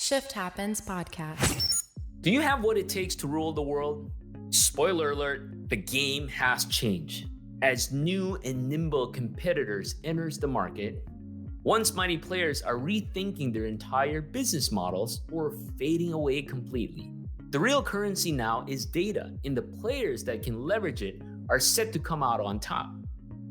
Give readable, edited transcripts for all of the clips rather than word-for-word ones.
Shift Happens podcast. Do you have what it takes to rule the world? Spoiler alert, the game has changed. As new and nimble competitors enters the market, once mighty players are rethinking their entire business models or fading away completely. The real currency now is data, and the players that can leverage it are set to come out on top.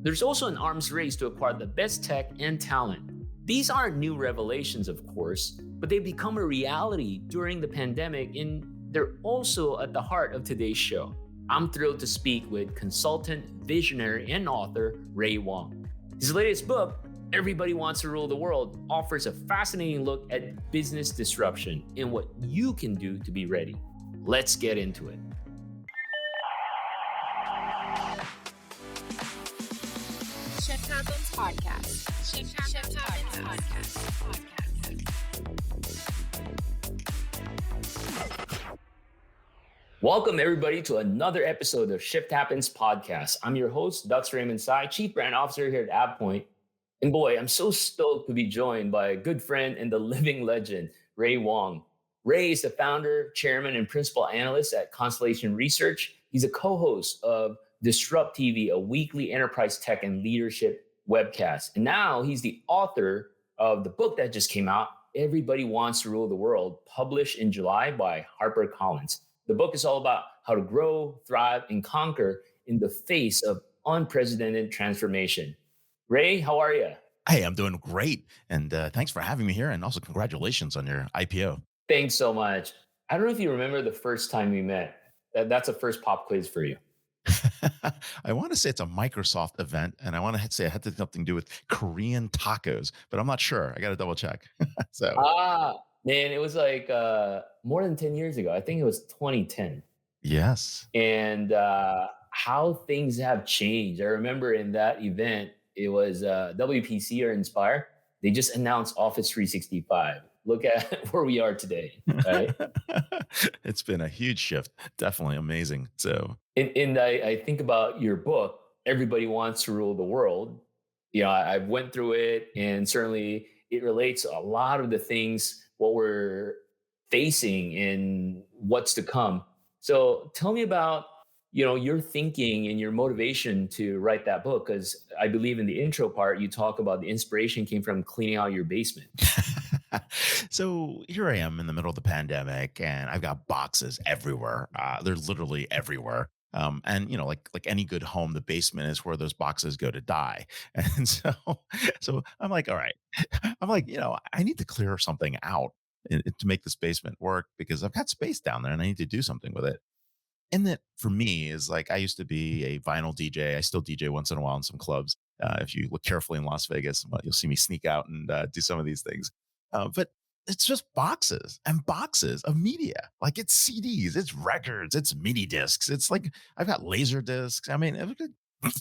There's also an arms race to acquire the best tech and talent. These aren't new revelations, of course, but they've become a reality during the pandemic, and they're also at the heart of today's show. I'm thrilled to speak with consultant, visionary, and author Ray Wang. His latest book, Everybody Wants to Rule the World, offers a fascinating look at business disruption and what you can do to be ready. Let's get into it. Shift Happens podcast. Shift Happens podcast. Welcome, everybody, to another episode of Shift Happens podcast. I'm your host, Dr. Raymond, Chief Brand Officer here at AvePoint. And boy, I'm so stoked to be joined by a good friend and the living legend, Ray Wang. Ray is the founder, chairman, and principal analyst at Constellation Research. He's a co-host of Disrupt TV, a weekly enterprise tech and leadership webcast. And now he's the author of the book that just came out, Everybody Wants to Rule the World, published in July by HarperCollins. The book is all about how to grow, thrive, and conquer in the face of unprecedented transformation. Ray, how are you? Hey, I'm doing great. And thanks for having me here. And also congratulations on your IPO. Thanks so much. I don't know if you remember the first time we met. That's a first pop quiz for you. I want to say it's a Microsoft event, and I want to say it had something to do with Korean tacos, but I'm not sure. I got to double check. Man, it was like more than 10 years ago. I think it was 2010. Yes. And how things have changed. I remember in that event, it was WPC or Inspire. They just announced Office 365. Look at where we are today, right? It's been a huge shift. Definitely amazing. So, and I think about your book, Everybody Wants to Rule the World. You know, I went through it, and certainly it relates to a lot of the things, what we're facing and what's to come. So tell me about, your thinking and your motivation to write that book, because I believe in the intro part, you talk about the inspiration came from cleaning out your basement. So here I am in the middle of the pandemic, and I've got boxes everywhere. They're literally everywhere. And like any good home, the basement is where those boxes go to die. And so I'm like, all right, I need to clear something out to make this basement work, because I've got space down there and I need to do something with it. And that for me is like, I used to be a vinyl DJ. I still DJ once in a while in some clubs. If you look carefully in Las Vegas, you'll see me sneak out and do some of these things. But it's just boxes and boxes of media. Like, it's CDs, it's records, it's mini discs. It's like, I've got laser discs. I mean, I've got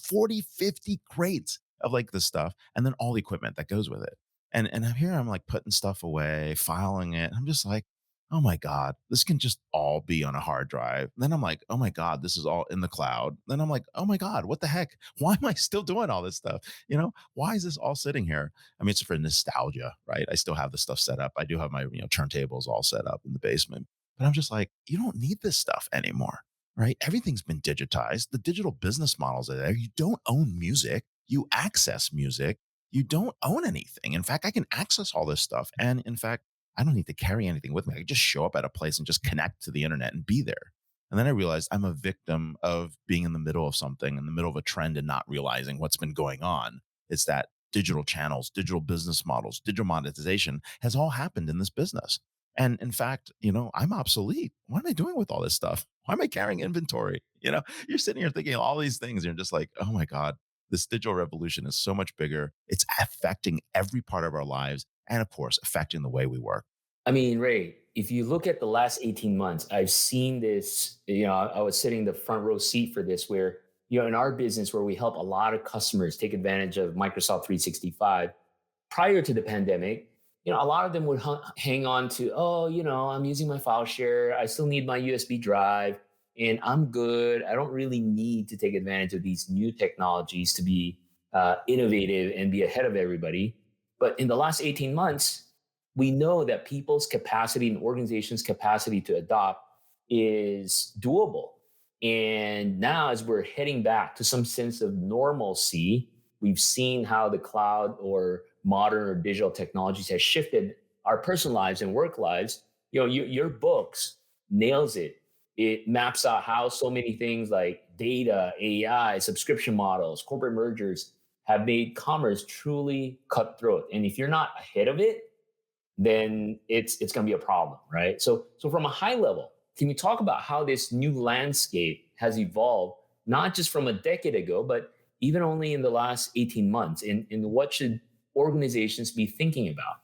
40, 50 crates of like this stuff, and then all the equipment that goes with it. And I'm like putting stuff away, filing it. I'm just like, oh my God, this can just all be on a hard drive. Then I'm like, oh my God, this is all in the cloud. Then I'm like, oh my God, what the heck? Why am I still doing all this stuff? Why is this all sitting here? I mean, it's for nostalgia, right? I still have the stuff set up. I do have my, turntables all set up in the basement, but I'm just like, you don't need this stuff anymore, right? Everything's been digitized. The digital business models are there. You don't own music. You access music. You don't own anything. In fact, I can access all this stuff. And in fact, I don't need to carry anything with me. I can just show up at a place and just connect to the internet and be there. And then I realized I'm a victim of being in the middle of something, in the middle of a trend, and not realizing what's been going on. It's that digital channels, digital business models, digital monetization has all happened in this business. And in fact, I'm obsolete. What am I doing with all this stuff? Why am I carrying inventory? You're sitting here thinking all these things, and you're just like, oh my God, this digital revolution is so much bigger. It's affecting every part of our lives, and of course, affecting the way we work. I mean, Ray, if you look at the last 18 months, I've seen this, I was sitting in the front row seat for this, where, in our business, where we help a lot of customers take advantage of Microsoft 365 prior to the pandemic, a lot of them would hang on to, I'm using my file share. I still need my USB drive and I'm good. I don't really need to take advantage of these new technologies to be innovative and be ahead of everybody. But in the last 18 months, we know that people's capacity and organizations' capacity to adopt is doable. And now, as we're heading back to some sense of normalcy, we've seen how the cloud or modern or digital technologies has shifted our personal lives and work lives. Your books nails it. It maps out how so many things like data, AI, subscription models, corporate mergers have made commerce truly cutthroat. And if you're not ahead of it, then it's going to be a problem, right? So from a high level, can you talk about how this new landscape has evolved, not just from a decade ago, but even only in the last 18 months? And what should organizations be thinking about?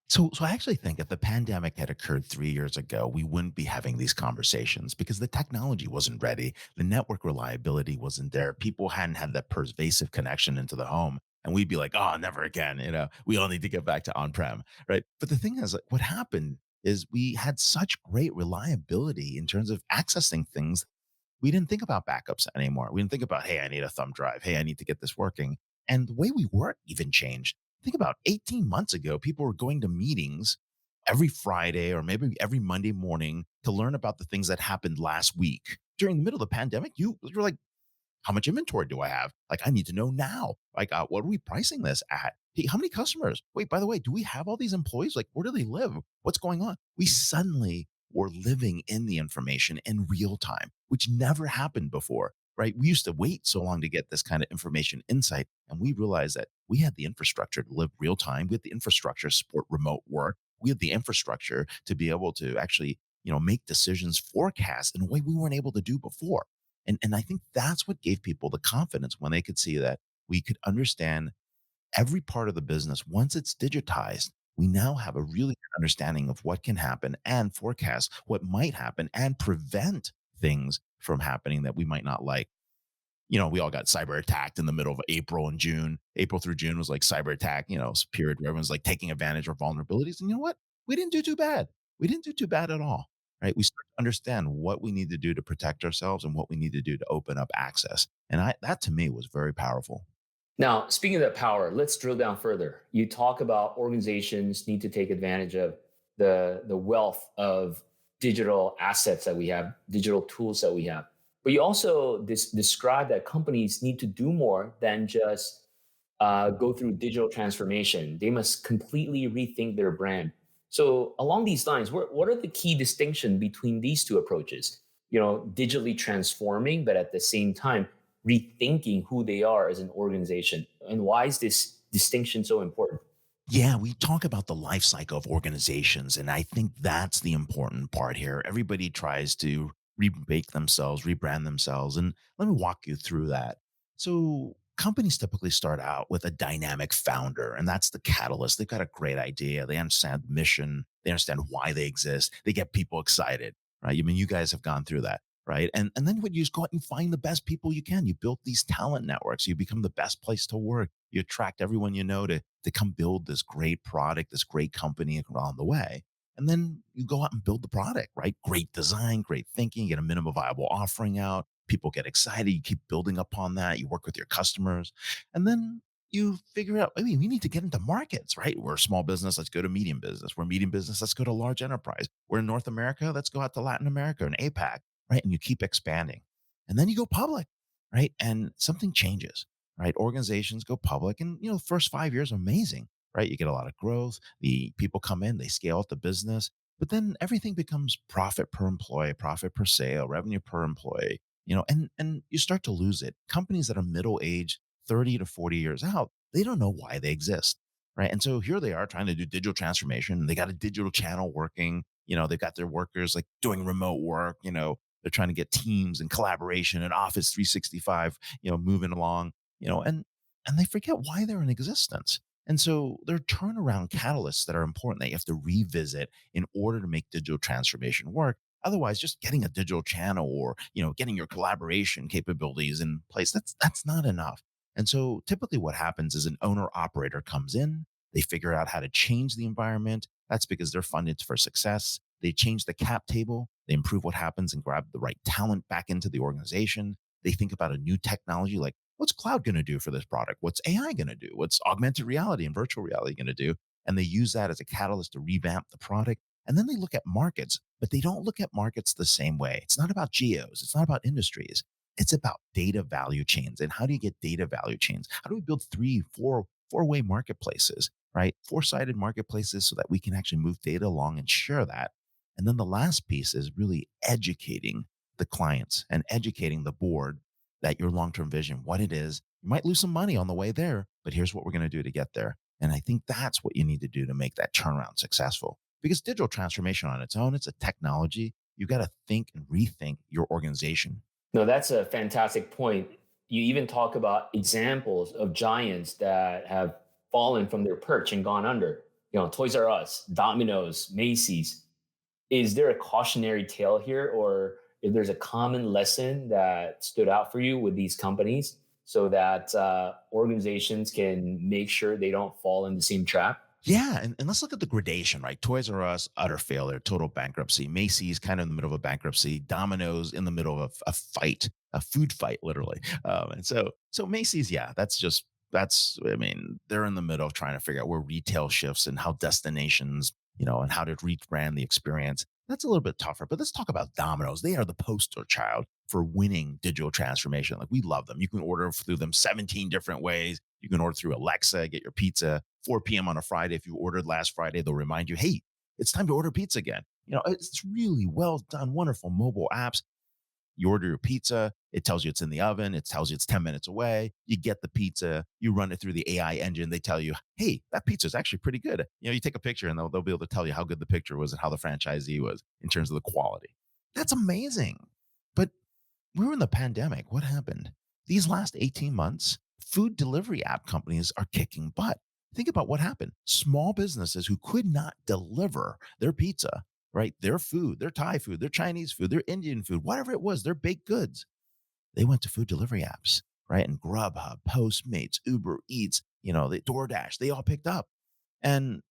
So I actually think if the pandemic had occurred 3 years ago, we wouldn't be having these conversations because the technology wasn't ready. The network reliability wasn't there. People hadn't had that pervasive connection into the home. And we'd be like, oh, never again. We all need to get back to on-prem. Right. But the thing is, like, what happened is we had such great reliability in terms of accessing things. We didn't think about backups anymore. We didn't think about, hey, I need a thumb drive. Hey, I need to get this working. And the way we work even changed. Think about 18 months ago, people were going to meetings every Friday or maybe every Monday morning to learn about the things that happened last week. During the middle of the pandemic, you're like, how much inventory do I have? Like, I need to know now. Like, what are we pricing this at? Hey, how many customers? Wait, by the way, do we have all these employees? Like, where do they live? What's going on? We suddenly were living in the information in real time, which never happened before, right? We used to wait so long to get this kind of information insight. And we realized that we had the infrastructure to live real time. We had the infrastructure to support remote work. We had the infrastructure to be able to actually, make decisions, forecast in a way we weren't able to do before. And I think that's what gave people the confidence when they could see that we could understand every part of the business. Once it's digitized, we now have a really good understanding of what can happen and forecast what might happen and prevent things from happening that we might not like. We all got cyber attacked in the middle of April and June. April through June was like cyber attack, period where everyone's like taking advantage of vulnerabilities. And you know what? We didn't do too bad. We didn't do too bad at all. Right. We start to understand what we need to do to protect ourselves and what we need to do to open up access. And that to me was very powerful. Now, speaking of that power, let's drill down further. You talk about organizations need to take advantage of the wealth of digital assets that we have, digital tools that we have. But you also describe that companies need to do more than just go through digital transformation. They must completely rethink their brand. So, along these lines, what are the key distinctions between these two approaches? Digitally transforming, but at the same time rethinking who they are as an organization. And why is this distinction so important? Yeah, we talk about the life cycle of organizations, and I think that's the important part here. Everybody tries to remake themselves, rebrand themselves, and let me walk you through that. So, companies typically start out with a dynamic founder, and that's the catalyst. They've got a great idea, they understand the mission, they understand why they exist, they get people excited, right? I mean, you guys have gone through that. Right. And then what you just go out and find the best people you can. You build these talent networks. You become the best place to work. You attract everyone you know to come build this great product, this great company along the way. And then you go out and build the product, right? Great design, great thinking, you get a minimum viable offering out. People get excited. You keep building upon that. You work with your customers. And then you figure out, I mean, we need to get into markets, right? We're a small business. Let's go to medium business. We're medium business. Let's go to large enterprise. We're in North America. Let's go out to Latin America and APAC, right? And you keep expanding. And then you go public, right? And something changes, right? Organizations go public and, the first 5 years are amazing, right? You get a lot of growth. The people come in, they scale up the business, but then everything becomes profit per employee, profit per sale, revenue per employee, and you start to lose it. Companies that are middle age, 30 to 40 years out, they don't know why they exist, right? And so here they are trying to do digital transformation. They got a digital channel working, they've got their workers like doing remote work, they're trying to get teams and collaboration and Office 365, moving along, and they forget why they're in existence. And so there are turnaround catalysts that are important that you have to revisit in order to make digital transformation work. Otherwise, just getting a digital channel or, getting your collaboration capabilities in place, that's not enough. And so typically what happens is an owner operator comes in, they figure out how to change the environment. That's because they're funded for success. They change the cap table, they improve what happens and grab the right talent back into the organization. They think about a new technology like what's cloud going to do for this product? What's AI going to do? What's augmented reality and virtual reality going to do? and they use that as a catalyst to revamp the product. And then they look at markets, but they don't look at markets the same way. It's not about geos, it's not about industries. It's about data value chains. And how do you get data value chains? How do we build three, four-way marketplaces, right? Four-sided marketplaces so that we can actually move data along and share that. And then the last piece is really educating the clients and educating the board that your long-term vision, what it is. You might lose some money on the way there, but here's what we're going to do to get there. And I think that's what you need to do to make that turnaround successful. Because digital transformation on its own, it's a technology. You got to think and rethink your organization. No, that's a fantastic point. You even talk about examples of giants that have fallen from their perch and gone under. Toys R Us, Domino's, Macy's. Is there a cautionary tale here, or if there's a common lesson that stood out for you with these companies so that organizations can make sure they don't fall in the same trap? Yeah, and let's look at the gradation, right? Toys R Us, utter failure, total bankruptcy. Macy's kind of in the middle of a bankruptcy. Domino's in the middle of a fight, a food fight, literally. And so Macy's, yeah, I mean, they're in the middle of trying to figure out where retail shifts and how destinations, and how to rebrand the experience. That's a little bit tougher. But let's talk about Domino's. They are the poster child for winning digital transformation. Like, we love them. You can order through them 17 different ways. You can order through Alexa, get your pizza 4 p.m. on a Friday. If you ordered last Friday, they'll remind you, hey, it's time to order pizza again. It's really well done, wonderful mobile apps. You order your pizza, it tells you it's in the oven, it tells you it's 10 minutes away. You get the pizza, you run it through the AI engine, they tell you, hey, that pizza is actually pretty good. You take a picture and they'll be able to tell you how good the picture was and how the franchisee was in terms of the quality. That's amazing. But we were in the pandemic. What happened? These last 18 months, food delivery app companies are kicking butt. Think about what happened. Small businesses who could not deliver their pizza, right? Their food, their Thai food, their Chinese food, their Indian food, whatever it was, their baked goods. They went to food delivery apps, right? And Grubhub, Postmates, Uber Eats, the DoorDash, they all picked up. And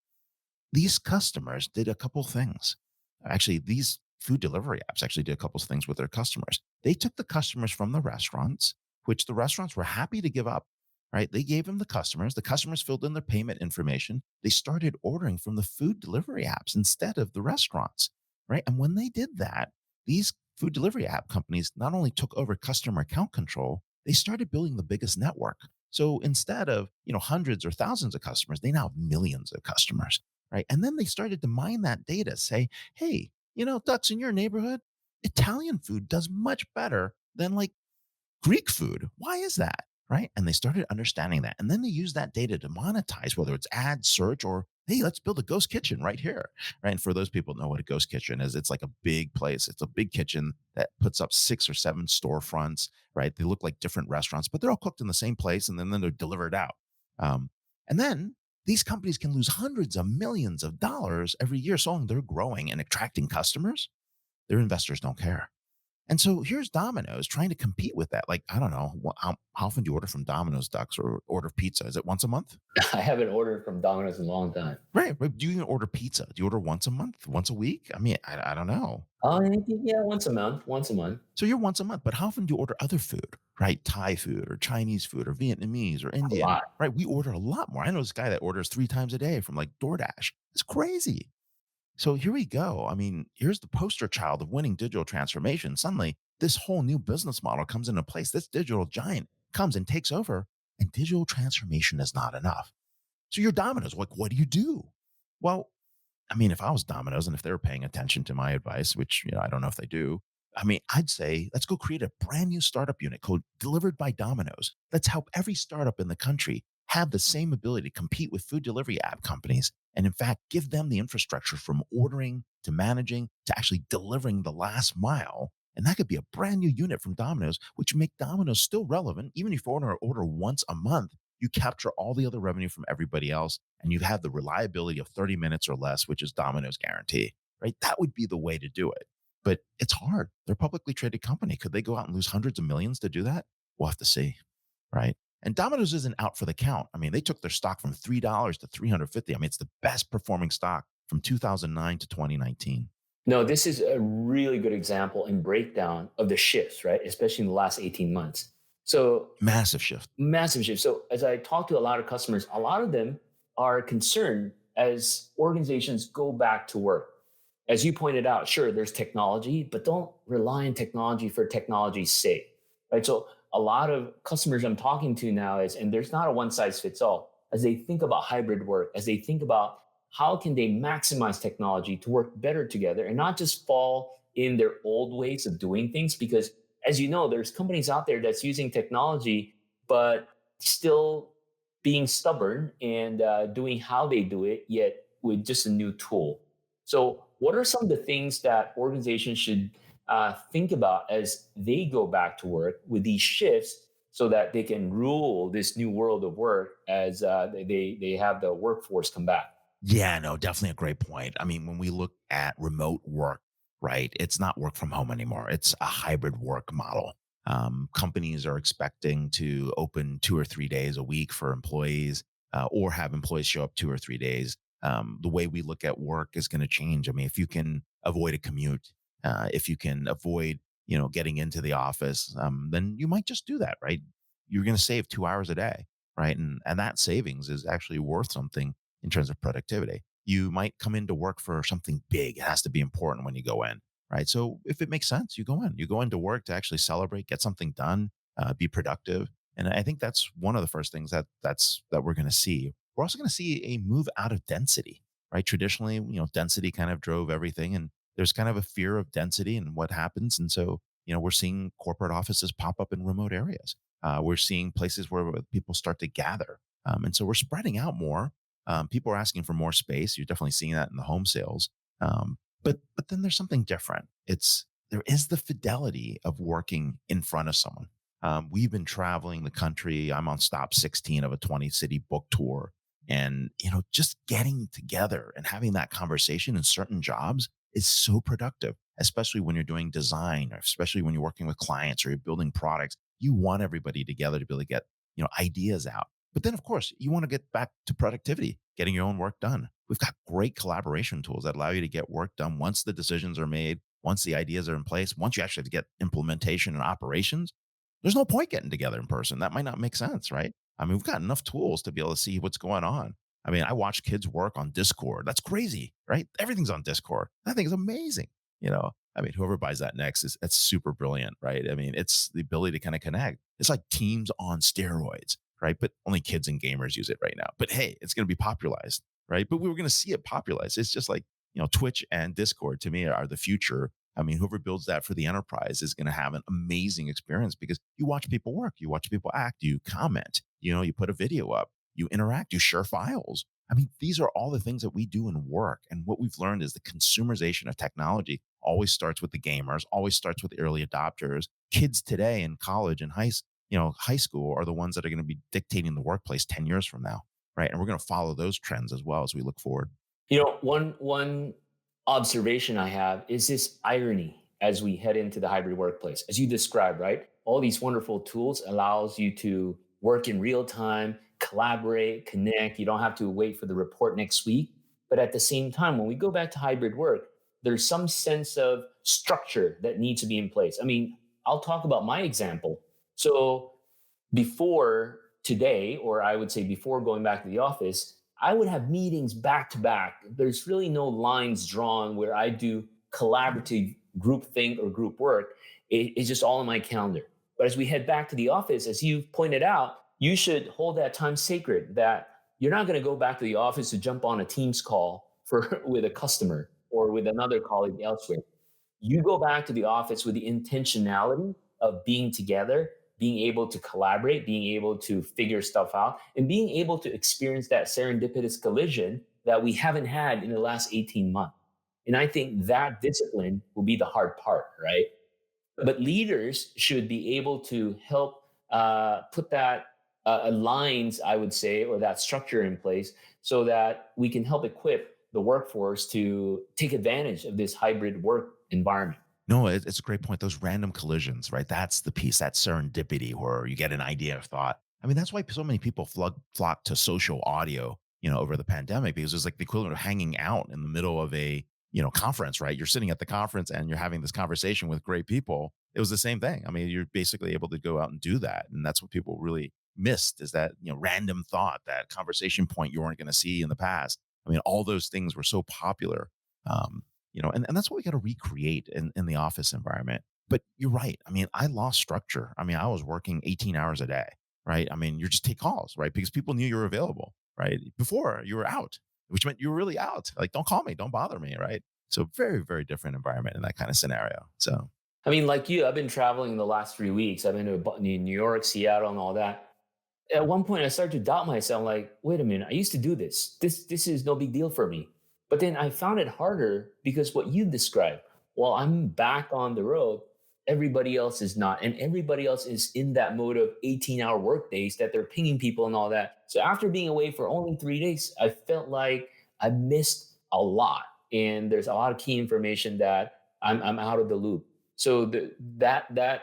these customers did a couple things. Actually, these food delivery apps actually did a couple of things with their customers. They took the customers from the restaurants, which the restaurants were happy to give up, right? They gave them the customers filled in their payment information. They started ordering from the food delivery apps instead of the restaurants, right? And when they did that, these food delivery app companies not only took over customer account control, they started building the biggest network. So instead of, hundreds or thousands of customers, they now have millions of customers, right? And then they started to mine that data, say, hey, Ducks, in your neighborhood, Italian food does much better than like Greek food. Why is that? Right. And they started understanding that. And then they use that data to monetize, whether it's ad, search, or hey, let's build a ghost kitchen right here. Right. And for those people who know what a ghost kitchen is, it's like a big place. It's a big kitchen that puts up 6 or 7 storefronts. Right. They look like different restaurants, but they're all cooked in the same place, and then they're delivered out. And then these companies can lose hundreds of millions of dollars every year. So long they're growing and attracting customers. Their investors don't care. And so here's Domino's trying to compete with that. Like, I don't know, how often do you order from Domino's, Ducks, or order pizza? Is it once a month? I haven't ordered from Domino's in a long time. Right. Do you even order pizza? Do you order once a month, once a week? I mean, I don't know. Oh, yeah, once a month, once a month. So you're once a month, but how often do you order other food, right? Thai food or Chinese food or Vietnamese or A Indian, lot. right? We order a lot more. I know this guy that orders 3 times a day from like DoorDash. It's crazy. So here we go. I mean, here's the poster child of winning digital transformation. Suddenly, this whole new business model comes into place. This digital giant comes and takes over, and digital transformation is not enough. So you're Domino's. Like, what do you do? Well, I mean, if I was Domino's and if they were paying attention to my advice, which I don't know if they do, I mean, I'd say let's go create a brand new startup unit called Delivered by Domino's. Let's help every startup in the country have the same ability to compete with food delivery app companies. And in fact, give them the infrastructure from ordering to managing to actually delivering the last mile. And that could be a brand new unit from Domino's, which would make Domino's still relevant. Even if you order once a month, you capture all the other revenue from everybody else, and you have the reliability of 30 minutes or less, which is Domino's guarantee, right? That would be the way to do it. But it's hard. They're a publicly traded company. Could they go out and lose hundreds of millions to do that? We'll have to see, right? And Domino's isn't out for the count. I mean, they took their stock from $3 to 350. I mean, it's the best performing stock from 2009 to 2019. No, this is a really good example and breakdown of the shifts, right? Especially in the last 18 months. So Massive shift. massive shift. So as I talk to a lot of customers, a lot of them are concerned as organizations go back to work. As you pointed out, sure, there's technology, but don't rely on technology for technology's sake, right? So a lot of customers I'm talking to now is, and there's not a one size fits all, as they think about hybrid work, as they think about how can they maximize technology to work better together and not just fall in their old ways of doing things. Because as you know, there's companies out there that's using technology, but still being stubborn and doing how they do it, yet with just a new tool. So, what are some of the things that organizations should think about as they go back to work with these shifts so that they can rule this new world of work as they have the workforce come back? Yeah, no, definitely a great point. I mean, when we look at remote work, right, it's not work from home anymore. It's a hybrid work model. Companies are expecting to open 2 or 3 days a week for employees, or have employees show up 2 or 3 days. The way we look at work is going to change. I mean, if you can avoid a commute, if you can avoid, getting into the office, then you might just do that, right? You're going to save 2 hours a day, right? And that savings is actually worth something in terms of productivity. You might come into work for something big. It has to be important when you go in, right? So if it makes sense, you go in. You go into work to actually celebrate, get something done, be productive. And I think that's one of the first things that we're going to see. We're also going to see a move out of density, right? Traditionally, density kind of drove everything, and there's kind of a fear of density and what happens. And so, we're seeing corporate offices pop up in remote areas. We're seeing places where people start to gather, and so we're spreading out more. People are asking for more space. You're definitely seeing that in the home sales. But then there's something different. There is the fidelity of working in front of someone. We've been traveling the country. I'm on stop 16 of a 20 city book tour. And, just getting together and having that conversation in certain jobs is so productive, especially when you're doing design, or especially when you're working with clients or you're building products. You want everybody together to be able to get, ideas out. But then, of course, you want to get back to productivity, getting your own work done. We've got great collaboration tools that allow you to get work done once the decisions are made, once the ideas are in place, once you actually have to get implementation and operations. There's no point getting together in person. That might not make sense, right? I mean, we've got enough tools to be able to see what's going on. I mean, I watch kids work on Discord. That's crazy, right? Everything's on Discord. I think it's amazing. I mean, whoever buys that next it's super brilliant, right? I mean, it's the ability to kind of connect. It's like Teams on steroids, right? But only kids and gamers use it right now. But hey, it's going to be popularized, right? But we were going to see it popularized. It's just like, Twitch and Discord to me are the future. I mean, whoever builds that for the enterprise is going to have an amazing experience because you watch people work, you watch people act, you comment, you put a video up, you interact, you share files. I mean, these are all the things that we do in work. And what we've learned is the consumerization of technology always starts with the gamers, always starts with the early adopters. Kids today in college and high school are the ones that are going to be dictating the workplace 10 years from now, right? And we're going to follow those trends as well as we look forward. One observation I have is this irony as we head into the hybrid workplace, as you described, right? All these wonderful tools allows you to work in real time, collaborate, connect. You don't have to wait for the report next week. But at the same time, when we go back to hybrid work, there's some sense of structure that needs to be in place. I mean, I'll talk about my example. So before today, or I would say before going back to the office, I would have meetings back to back. There's really no lines drawn where I do collaborative group think or group work. It's just all in my calendar. But as we head back to the office, as you pointed out, you should hold that time sacred, that you're not going to go back to the office to jump on a Teams call for with a customer or with another colleague elsewhere. You go back to the office with the intentionality of being together, being able to collaborate, being able to figure stuff out, and being able to experience that serendipitous collision that we haven't had in the last 18 months. And I think that discipline will be the hard part, right? But leaders should be able to help put that lines, I would say, or that structure in place so that we can help equip the workforce to take advantage of this hybrid work environment. No, it's a great point. Those random collisions, right? That's the piece, that serendipity where you get an idea of thought. I mean, that's why so many people flock to social audio, over the pandemic, because it's like the equivalent of hanging out in the middle of a, conference, right? You're sitting at the conference and you're having this conversation with great people. It was the same thing. I mean, you're basically able to go out and do that. And that's what people really missed is that, random thought, that conversation point you weren't going to see in the past. I mean, all those things were so popular. Um, and that's what we got to recreate in the office environment. But you're right. I mean, I lost structure. I mean, I was working 18 hours a day, right? I mean, you just take calls, right? Because people knew you were available, right? Before you were out, which meant you were really out. Like, don't call me, don't bother me, right? So very, very different environment in that kind of scenario. So I mean, like you, I've been traveling the last 3 weeks. I've been to New York, Seattle, and all that. At one point I started to doubt myself, like, wait a minute, I used to do this. This is no big deal for me. But then I found it harder because what you described, while I'm back on the road, everybody else is not. And everybody else is in that mode of 18-hour work days that they're pinging people and all that. So after being away for only 3 days, I felt like I missed a lot. And there's a lot of key information that I'm out of the loop. So that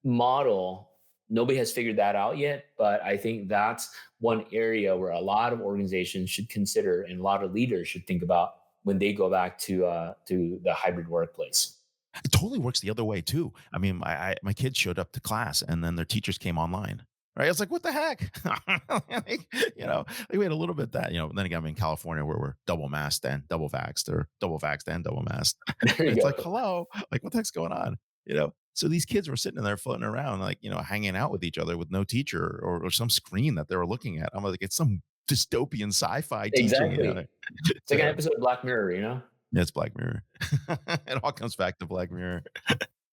model, nobody has figured that out yet, but I think that's one area where a lot of organizations should consider and a lot of leaders should think about when they go back to the hybrid workplace. it totally works the other way too. I mean, my kids showed up to class and then their teachers came online. Right. It's like, what the heck? Like, like we had a little bit that, then again, I'm in California where we're double masked and double vaxxed or double vaxxed and double masked. There you It's like, go. hello, like what the heck's going on? So these kids were sitting there floating around, like, hanging out with each other with no teacher or some screen that they were looking at. I'm like, it's some dystopian sci-fi teaching, Exactly. It's like an So episode of Black Mirror. it's Black Mirror. It all comes back to Black Mirror.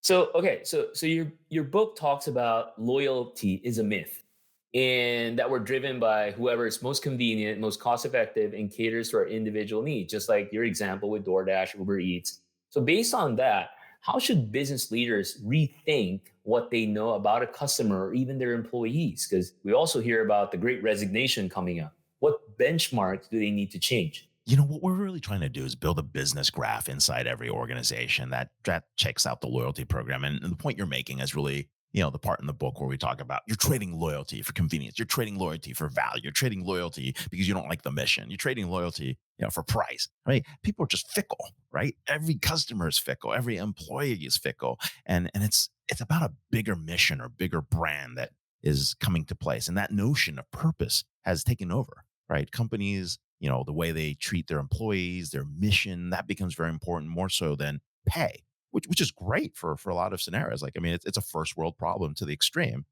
So okay, so your book talks about loyalty is a myth, and that we're driven by whoever is most convenient, most cost effective, and caters to our individual needs. Just like your example with DoorDash, Uber Eats. So based on that, how should business leaders rethink what they know about a customer or even their employees? Because we also hear about the Great Resignation coming up. What benchmarks do they need to change? What we're really trying to do is build a business graph inside every organization that checks out the loyalty program. And the point you're making is really, the part in the book where we talk about you're trading loyalty for convenience, you're trading loyalty for value, you're trading loyalty because you don't like the mission, you're trading loyalty, for price. Right? People are just fickle, right? Every customer is fickle, every employee is fickle, and it's about a bigger mission or bigger brand that is coming to place, and that notion of purpose has taken over. Right? Companies, the way they treat their employees, their mission, that becomes very important more so than pay, which is great for a lot of scenarios. Like, I mean, it's a first world problem to the extreme.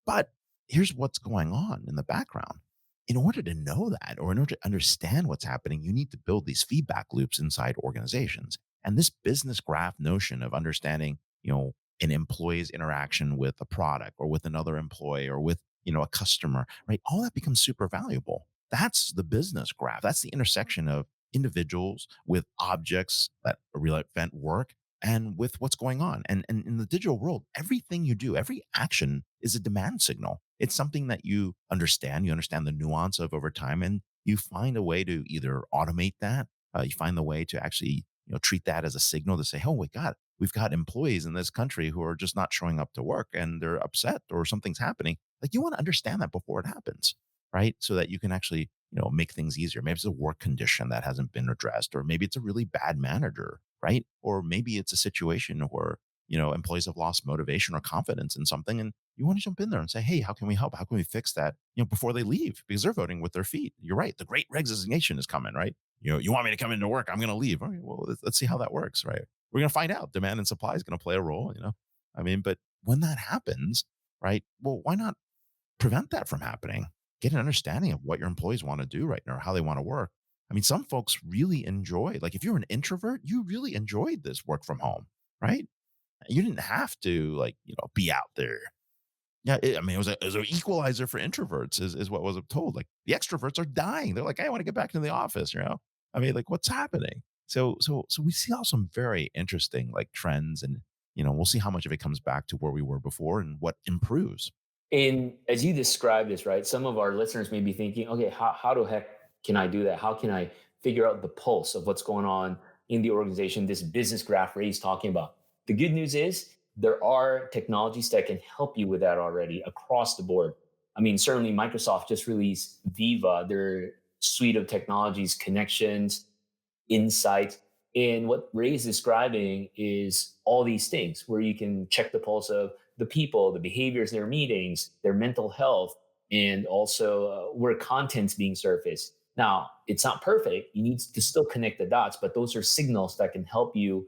But here's what's going on in the background. In order to know that, or in order to understand what's happening, you need to build these feedback loops inside organizations. And this business graph notion of understanding, an employee's interaction with a product or with another employee or with, a customer, right? All that becomes super valuable. That's the business graph. That's the intersection of individuals with objects that real event work and with what's going on. And in the digital world, everything you do, every action is a demand signal. It's something that you understand the nuance of over time, and you find a way to either automate that, you find the way to actually, treat that as a signal to say, oh my God, we've got employees in this country who are just not showing up to work and they're upset or something's happening. Like, you want to understand that before it happens, right? So that you can actually, make things easier. Maybe it's a work condition that hasn't been addressed, or maybe it's a really bad manager, right? Or maybe it's a situation where, employees have lost motivation or confidence in something, and you want to jump in there and say, hey, how can we help? How can we fix that, before they leave? Because they're voting with their feet. You're right. The great resignation is coming, right? You want me to come into work? I'm going to leave. Okay, well, let's see how that works, right? We're going to find out. Demand and supply is going to play a role. I mean, but when that happens, right? Well, why not prevent that from happening? Get an understanding of what your employees want to do right now, or how they want to work. I mean, some folks really enjoy, like, if you're an introvert, you really enjoyed this work from home, right? You didn't have to, like, be out there. Yeah, I mean, it was an equalizer for introverts, is what was told. Like, the extroverts are dying. They're like, I want to get back into the office. I mean, like, what's happening? So we see all some very interesting, like, trends, and we'll see how much of it comes back to where we were before and what improves. And as you describe this, right, some of our listeners may be thinking, okay, how the heck can I do that? How can I figure out the pulse of what's going on in the organization, this business graph Ray's talking about? The good news is there are technologies that can help you with that already across the board. I mean, certainly Microsoft just released Viva, their suite of technologies, connections, insight. And what Ray is describing is all these things where you can check the pulse of the people, the behaviors in their meetings, their mental health, and also where content's being surfaced. Now, it's not perfect. You need to still connect the dots, but those are signals that can help you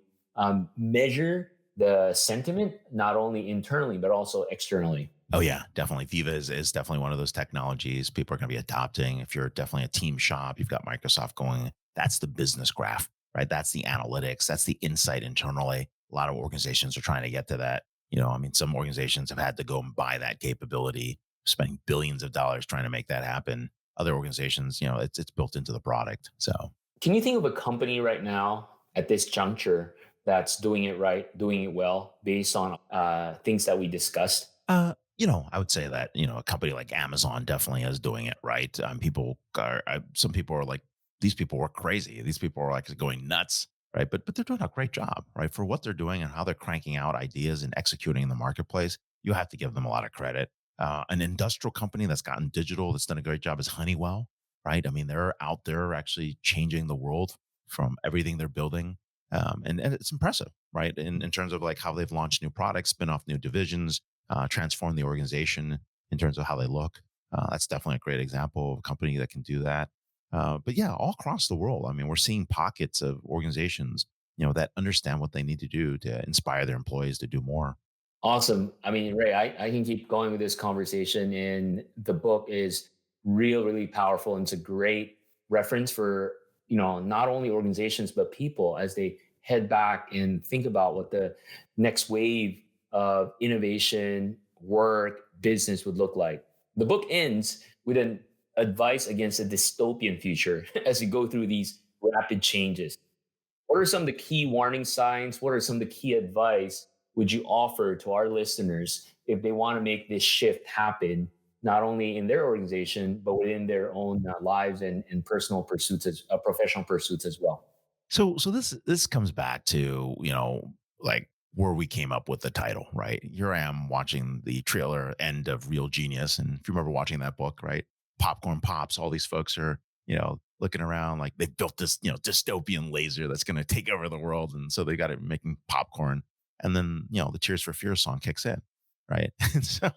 measure the sentiment, not only internally, but also externally. Oh yeah, definitely. Viva is definitely one of those technologies people are going to be adopting. If you're definitely a team shop, you've got Microsoft going. That's the business graph, right? That's the analytics. That's the insight internally. A lot of organizations are trying to get to that. I mean, some organizations have had to go and buy that capability, spending billions of dollars trying to make that happen. Other organizations, it's built into the product. So Can you think of a company right now at this juncture that's doing it right, doing it well, based on things that we discussed? I would say that, a company like Amazon definitely is doing it right. Some people are like, these people were crazy. These people are like going nuts, right? But they're doing a great job, right? For what they're doing and how they're cranking out ideas and executing in the marketplace, you have to give them a lot of credit. An industrial company that's gotten digital, that's done a great job is Honeywell, right? I mean, they're out there actually changing the world from everything they're building. And it's impressive, right? In terms of like how they've launched new products, spin off new divisions, transform the organization in terms of how they look. That's definitely a great example of a company that can do that. But yeah, all across the world, I mean, we're seeing pockets of organizations, that understand what they need to do to inspire their employees to do more. Awesome. I mean, Ray, I can keep going with this conversation, and the book is really powerful. And it's a great reference for, not only organizations, but people as they head back and think about what the next wave of innovation, work, business would look like. The book ends with an advice against a dystopian future as you go through these rapid changes. What are some of the key warning signs? What are some of the key advice would you offer to our listeners if they want to make this shift happen, not only in their organization, but within their own lives and personal pursuits, professional pursuits as well? So this comes back to, like where we came up with the title, right? Here I am watching the trailer end of Real Genius. And if you remember watching that book, right? Popcorn pops, all these folks are, looking around like they've built this, dystopian laser that's going to take over the world. And so they got it making popcorn. And then, the Tears for Fears song kicks in, right? And so,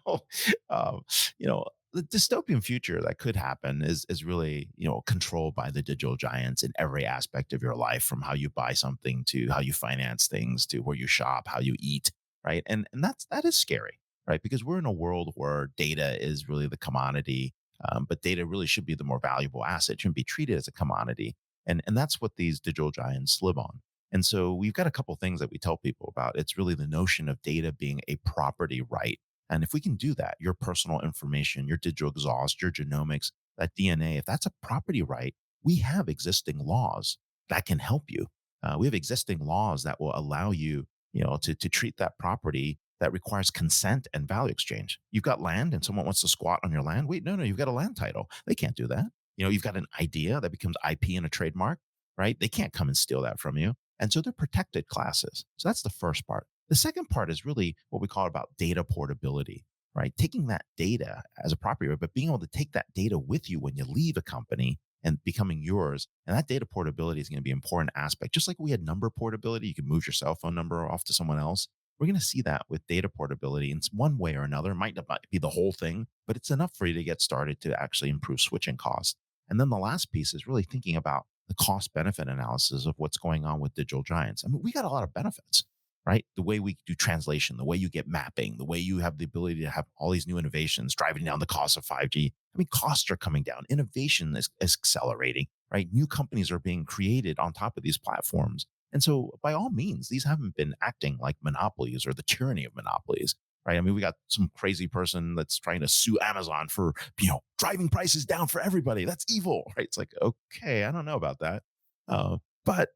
um, you know, the dystopian future that could happen is really, controlled by the digital giants in every aspect of your life, from how you buy something to how you finance things to where you shop, how you eat, right? And that is scary, right? Because we're in a world where data is really the commodity, but data really should be the more valuable asset. It shouldn't be treated as a commodity, and that's what these digital giants live on. And so we've got a couple things that we tell people about. It's really the notion of data being a property right. And if we can do that, your personal information, your digital exhaust, your genomics, that DNA, if that's a property right, we have existing laws that can help you. We have existing laws that will allow you, to treat that property that requires consent and value exchange. You've got land and someone wants to squat on your land. Wait, no, you've got a land title. They can't do that. You've got an idea that becomes IP and a trademark, right? They can't come and steal that from you. And so they're protected classes. So that's the first part. The second part is really what we call about data portability, right? Taking that data as a property, right, but being able to take that data with you when you leave a company and becoming yours. And that data portability is going to be an important aspect. Just like we had number portability, you can move your cell phone number off to someone else. We're going to see that with data portability in one way or another. It might not be the whole thing, but it's enough for you to get started to actually improve switching costs. And then the last piece is really thinking about the cost benefit analysis of what's going on with digital giants. I mean, we got a lot of benefits, right? The way we do translation, the way you get mapping, the way you have the ability to have all these new innovations driving down the cost of 5G. I mean, costs are coming down. Innovation is accelerating, right? New companies are being created on top of these platforms. And so by all means, these haven't been acting like monopolies or the tyranny of monopolies, right? I mean, we got some crazy person that's trying to sue Amazon for, driving prices down for everybody. That's evil, right? It's like, okay, I don't know about that. But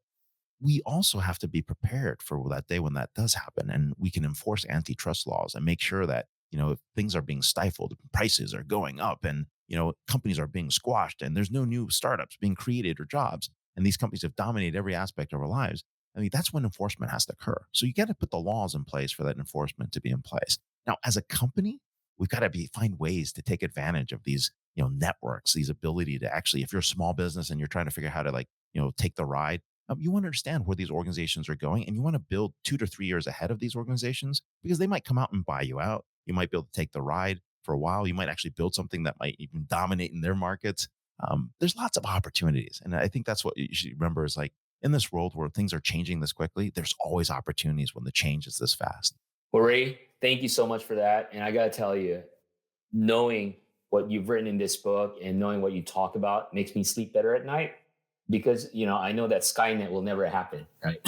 we also have to be prepared for that day when that does happen. And we can enforce antitrust laws and make sure that, if things are being stifled, prices are going up and, companies are being squashed and there's no new startups being created or jobs. And these companies have dominated every aspect of our lives. I mean, that's when enforcement has to occur. So you got to put the laws in place for that enforcement to be in place. Now, as a company, we've got to find ways to take advantage of these, networks, these ability to actually, if you're a small business and you're trying to figure out how to take the ride, you want to understand where these organizations are going and you want to build 2 to 3 years ahead of these organizations because they might come out and buy you out. You might be able to take the ride for a while. You might actually build something that might even dominate in their markets. There's lots of opportunities. And I think that's what you should remember is like in this world where things are changing this quickly, there's always opportunities when the change is this fast. Well, Ray, thank you so much for that. And I got to tell you, knowing what you've written in this book and knowing what you talk about makes me sleep better at night because, I know that Skynet will never happen, right?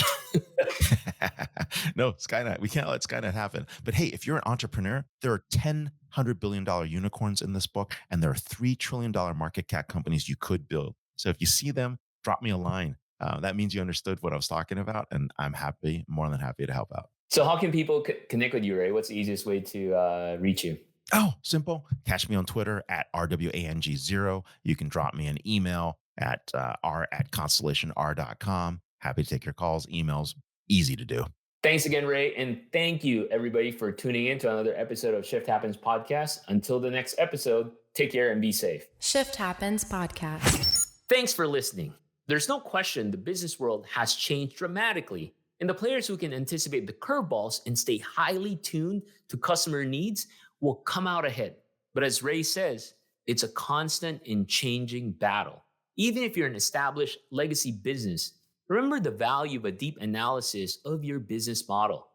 No, Skynet. We can't let Skynet happen. But hey, if you're an entrepreneur, there are $100 billion unicorns in this book, and there are $3 trillion market cap companies you could build. So if you see them, drop me a line. That means you understood what I was talking about, and I'm happy, more than happy to help out. So how can people connect with you, Ray? What's the easiest way to reach you? Oh, simple. Catch me on Twitter at RWANG0. You can drop me an email at r@constellationr.com. Happy to take your calls, emails. Easy to do. Thanks again, Ray. And thank you, everybody, for tuning in to another episode of Shift Happens Podcast. Until the next episode, take care and be safe. Shift Happens Podcast. Thanks for listening. There's no question the business world has changed dramatically, and the players who can anticipate the curveballs and stay highly tuned to customer needs will come out ahead. But as Ray says, it's a constant and changing battle. Even if you're an established legacy business, remember the value of a deep analysis of your business model.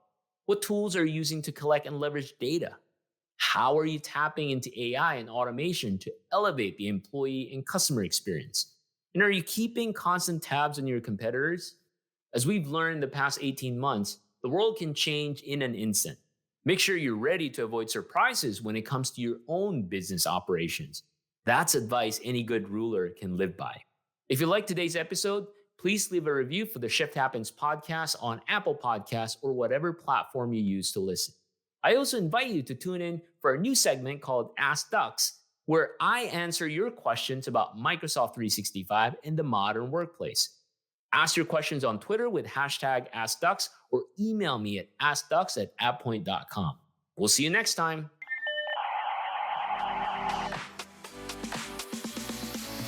What tools are you using to collect and leverage data? How are you tapping into AI and automation to elevate the employee and customer experience? And are you keeping constant tabs on your competitors? As we've learned the past 18 months, the world can change in an instant. Make sure you're ready to avoid surprises when it comes to your own business operations. That's advice any good ruler can live by. If you like today's episode, please leave a review for the Shift Happens podcast on Apple Podcasts or whatever platform you use to listen. I also invite you to tune in for a new segment called Ask Ducks, where I answer your questions about Microsoft 365 and the modern workplace. Ask your questions on Twitter with hashtag AskDucks or email me at askducks@avepoint.com. We'll see you next time.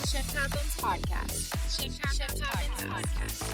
Shift Happens Podcast. Shift Happens Podcast.